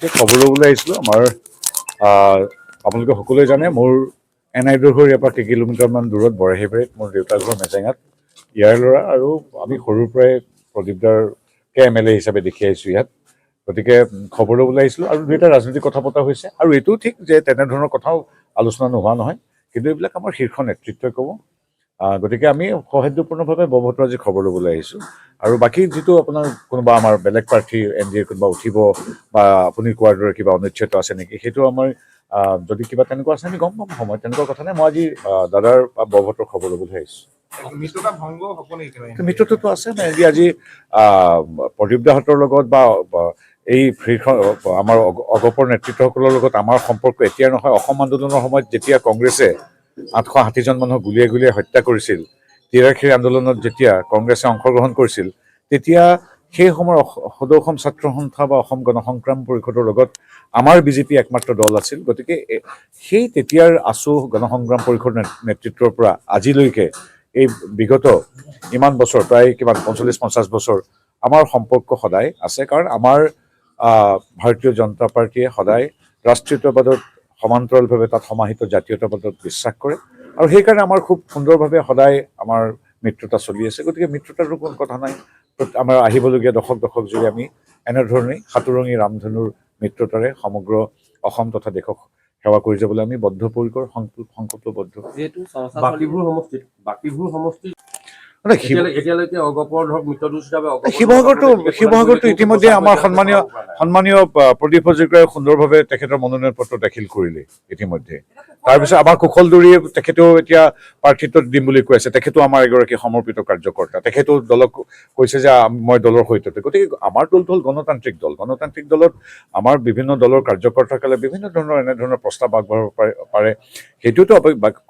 এতিয়া খবৰ ল'বলৈ আহিছিলোঁ আমাৰ আপোনালোকে সকলোৱে জানে মোৰ এনাইডৰ ঘৰ ইয়াৰ পৰা কেইকিলোমিটাৰমান দূৰত বৰাহীবাৰীত মোৰ দেউতাৰ ঘৰ মেজেঙাত ইয়াৰ ল'ৰা আৰু আমি সৰুৰ পৰাই প্ৰদীপদাৰকে MLA হিচাপে দেখি আহিছোঁ ইয়াত গতিকে খবৰ ল'বলৈ আহিছিলোঁ আৰু দুয়োটা ৰাজনৈতিক কথা পতা হৈছে আৰু এইটোও ঠিক যে তেনেধৰণৰ কথাও আলোচনা নোহোৱা নহয় কিন্তু এইবিলাক আমাৰ শীৰ্ষ নেতৃত্বই ক'ব গতিকে আমি সৌহাৰ্দ্যপূৰ্ণভাৱে বৰবহাটো আজি খবৰ ল'বলৈ আহিছোঁ আৰু বাকী যিটো আপোনাৰ কোনোবা আমাৰ বেলেগ প্ৰাৰ্থী NDA কোনোবা উঠিব বা আপুনি কোৱাৰ দৰে কিবা অনিশ্চয়তা আছে নেকি সেইটো আমাৰ যদি কিবা তেনেকুৱা আছে আমি গম পাম সময় তেনেকুৱা কথা নাই মই আজি দাদাৰ বা বৰবহাটোৰ খবৰ ল'বলৈ আহিছোঁ মিত্ৰতাটো আছে নাই আজি প্ৰদীপদাহঁতৰ লগত বা এই আমাৰ অগপৰ নেতৃত্বসকলৰ লগত আমাৰ সম্পৰ্ক এতিয়া নহয় অসম আন্দোলনৰ সময়ত যেতিয়া কংগ্ৰেছে 860জন মানুহক গুলিয়াই গুলিয়াই হত্যা কৰিছিল তিৰাশীৰ আন্দোলনত যেতিয়া কংগ্ৰেছে অংশগ্ৰহণ কৰিছিল তেতিয়া সেই সময়ৰ সদৌ অসম ছাত্ৰ সন্থা বা অসম গণসংগ্ৰাম পৰিষদৰ লগত আমাৰ বিজেপি একমাত্ৰ দল আছিল গতিকে সেই তেতিয়াৰ আছু গণসংগ্ৰাম পৰিষদৰ নেতৃত্বৰ পৰা আজিলৈকে এই বিগত ইমান বছৰ প্ৰায় কিমান 45-50 বছৰ আমাৰ সম্পৰ্ক সদায় আছে কাৰণ আমাৰ ভাৰতীয় জনতা পাৰ্টীয়ে সদায় ৰাষ্ট্ৰীয়তাবাদত সমান্তৰালভাৱে তাত সমাহিত জাতীয়তাবাদত বিশ্বাস কৰে আৰু সেইকাৰণে আমাৰ খুব সুন্দৰভাৱে সদায় আমাৰ মিত্ৰতা চলি আছে গতিকে মিত্ৰতাৰো কোনো কথা নাই আমাৰ আহিবলগীয়া দশক জুৰি আমি এনেধৰণেই সাতুৰঙী ৰামধেনুৰ মিত্ৰতাৰে সমগ্ৰ অসম তথা দেশক সেৱা কৰি যাবলৈ আমি বদ্ধপৰিকৰ সংকল্পবদ্ধ বাকীবোৰ সমষ্টিত শিৱসাগৰটো ইতিমধ্যে আমাৰ সন্মানীয় প্ৰদীপ হাজৰিকাই সুন্দৰভাৱে তেখেতৰ মনোনয়ন পত্ৰ দাখিল কৰিলে ইতিমধ্যে তাৰপিছত আমাৰ কুশলদুৰীয়ে তেখেতেও এতিয়া প্ৰাৰ্থিত্ব দিম বুলি কৈ আছে তেখেতেও আমাৰ এগৰাকী সমৰ্পিত কাৰ্যকৰ্তা তেখেতেও দলক কৈছে যে মই দলৰ সৈতে গতিকে আমাৰ দলটো হ'ল গণতান্ত্ৰিক দলত আমাৰ বিভিন্ন দলৰ কাৰ্যকৰ্তাসকলে বিভিন্ন ধৰণৰ এনেধৰণৰ প্ৰস্তাৱ আগবঢ়াব পাৰে সেইটোতো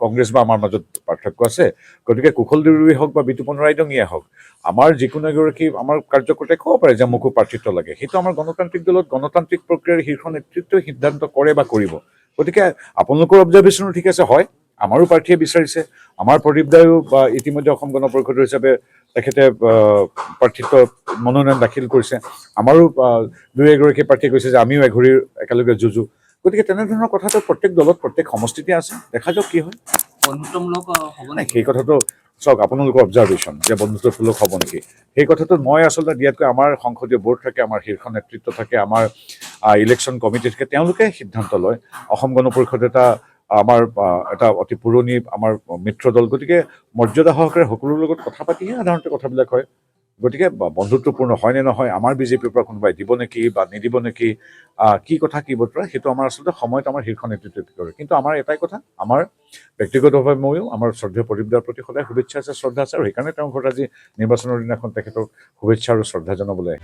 কংগ্ৰেছ বা আমাৰ মাজত পাৰ্থক্য আছে গতিকে কুশলদুৰীয়ে হওক বা বিতুপন ৰাইদঙীয়ে হওক আমাৰ যিকোনো এগৰাকী আমাৰ কাৰ্যকৰ্তাই ক'ব পাৰে যে মোকো প্ৰাৰ্থিত্ব লাগে সেইটো আমাৰ গণতান্ত্ৰিক দলত গণতান্ত্ৰিক প্ৰক্ৰিয়াৰ শীৰ্ষ নেতৃত্বই সিদ্ধান্ত কৰে বা কৰিব গতিকে আপোনালোকৰ অবজাৰ্ভেশ্যনো ঠিক আছে হয় আমাৰো প্ৰাৰ্থীয়ে বিচাৰিছে আমাৰ প্ৰদীপদায়ো বা ইতিমধ্যে অসম গণ পৰিষদৰ হিচাপে তেখেতে প্ৰাৰ্থিত্ব মনোনয়ন দাখিল কৰিছে আমাৰো দুই এগৰাকী প্ৰাৰ্থীয়ে কৈছে যে আমিও এঘড়ীৰ একেলগে যুঁজো গতিকে তেনেধৰণৰ কথাটো প্ৰত্যেক দলত প্ৰত্যেক সমষ্টিতে আছে দেখা যাওক কি হয় বন্ধুত্বমূলক হ'ব নাই সেই কথাটো চাওক আপোনালোকৰ অবজাৰ্ভেশ্যন যে বন্ধুত্বমূলক হ'ব নেকি সেই কথাটো মই আচলতে দিয়াতকৈ আমাৰ সংসদীয় বৰ্ড থাকে আমাৰ শীৰ্ষ নেতৃত্ব থাকে আমাৰ ইলেকশ্যন কমিটি থাকে তেওঁলোকে সিদ্ধান্ত লয় অসম গণ পৰিষদ আমাৰ এটা অতি পুৰণি আমাৰ মিত্ৰ দল গতিকে মৰ্যাদা সহকাৰে সকলোৰ লগত কথা পাতিহে সাধাৰণতে কথাবিলাক হয় গতিকে বন্ধুত্বপূৰ্ণ হয় নে নহয় আমাৰ বিজেপিৰ পৰা কোনোবাই দিব নেকি বা নিদিব নেকি কি কথা কি বতৰা সেইটো আমাৰ আচলতে সময়ত আমাৰ শীৰ্ষ নেতৃত্বই কৰে কিন্তু আমাৰ এটাই কথা আমাৰ ব্যক্তিগতভাৱে ময়ো আমাৰ শ্ৰদ্ধেয় প্ৰদীপদাৰ প্ৰতি সদায় শুভেচ্ছা আছে শ্ৰদ্ধা আছে আৰু সেইকাৰণে তেওঁৰ ঘৰত আজি নিৰ্বাচনৰ দিনাখন তেখেতক শুভেচ্ছা আৰু শ্ৰদ্ধা জনাবলৈ